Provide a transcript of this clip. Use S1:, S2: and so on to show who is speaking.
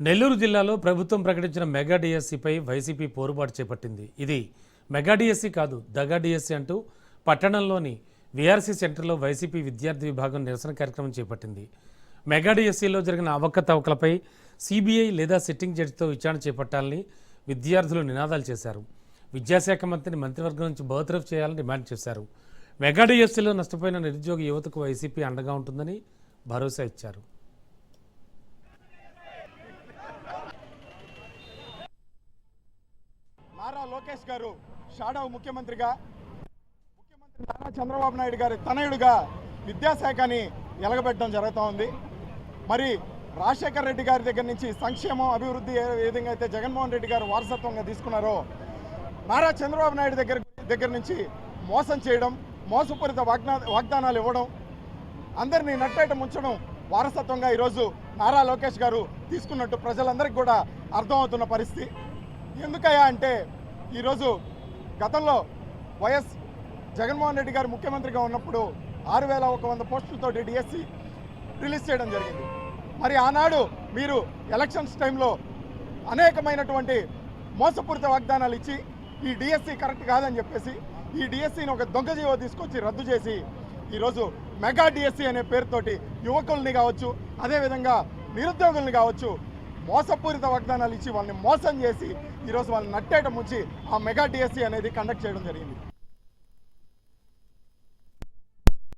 S1: నెల్లూరు జిల్లాలో ప్రభుత్వం ప్రకటించిన మెగా డిఎస్సిపై వైసీపీ పోరుబాటు చేపట్టింది. ఇది మెగా డిఎస్సి కాదు, దగా డిఎస్సి అంటూ పట్టణంలోని వీఆర్సీ సెంటర్లో వైసీపీ విద్యార్థి విభాగం నిరసన కార్యక్రమం చేపట్టింది. మెగా డిఎస్సిలో జరిగిన అవకతవకలపై సిబిఐ లేదా సిట్టింగ్ జడ్జితో విచారణ చేపట్టాలని విద్యార్థులు నినాదాలు చేశారు. విద్యాశాఖ మంత్రిని మంత్రివర్గం నుంచి బర్తరఫ్ చేయాలని డిమాండ్ చేశారు. మెగా డిఎస్సిలో నష్టపోయిన నిరుద్యోగ యువతకు వైసీపీ అండగా ఉంటుందని భరోసా ఇచ్చారు.
S2: నారా లోకేష్ గారు షాడో ముఖ్యమంత్రి నారా చంద్రబాబు నాయుడు గారి తనయుడుగా విద్యాశాఖని ఎలగబెట్టడం జరుగుతూ ఉంది. మరి రాజశేఖర్ రెడ్డి గారి దగ్గర నుంచి సంక్షేమం అభివృద్ధి ఏ విధంగా అయితే జగన్మోహన్ రెడ్డి గారు వారసత్వంగా తీసుకున్నారో, నారా చంద్రబాబు నాయుడు దగ్గర నుంచి మోసం చేయడం, మోసపూరిత వాగ్దానాలు ఇవ్వడం, అందరినీ నట్టేట ముంచడం వారసత్వంగా ఈరోజు నారా లోకేష్ గారు తీసుకున్నట్టు ప్రజలందరికీ కూడా అర్థమవుతున్న పరిస్థితి. ఎందుకయ్యా అంటే ఈరోజు గతంలో వైఎస్ జగన్మోహన్ రెడ్డి గారు ముఖ్యమంత్రిగా ఉన్నప్పుడు 6,100 పోస్టులతో డిఎస్సి రిలీజ్ చేయడం జరిగింది. మరి ఆనాడు మీరు ఎలక్షన్స్ టైంలో అనేకమైనటువంటి మోసపూరిత వాగ్దానాలు ఇచ్చి ఈ డిఎస్సి కరెక్ట్ కాదని చెప్పేసి ఈ డిఎస్సిని ఒక దొంగ జీవో తీసుకొచ్చి రద్దు చేసి ఈరోజు మెగా డిఎస్సి అనే పేరుతోటి యువకుల్ని కావచ్చు, అదేవిధంగా నిరుద్యోగుల్ని కావచ్చు, మోసపూరిత వాగ్దానాలు ఇచ్చి వాళ్ళని మోసం చేసి ఈరోజు వాళ్ళని నట్టేట ముంచి ఆ మెగా డిఎస్సి అనేది కండక్ట్ చేయడం జరిగింది.